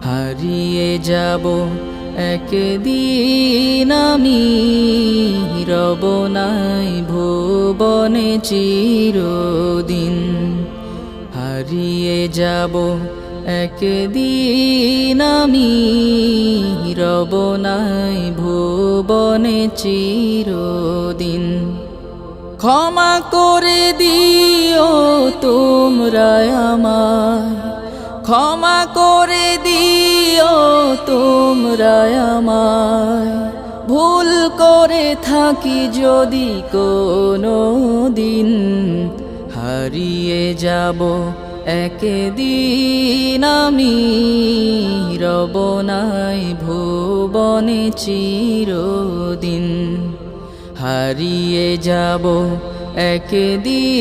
হারিয়ে যাব একদিন আমি, রব নাই ভুবনে চিরদিন। হারিয়ে যাব একদিন আমি, রব নাই ভুবনে চিরদিন। ক্ষমা করে দিও তোমরা আমায়, ক্ষমা করে দিও তোমরা আমায়, ভুল করে থাকি যদি কোনো দিন। হারিয়ে যাব একদিন আমি, রব নাই ভুবনে চিরদিন। হারিয়ে যাব একদিন।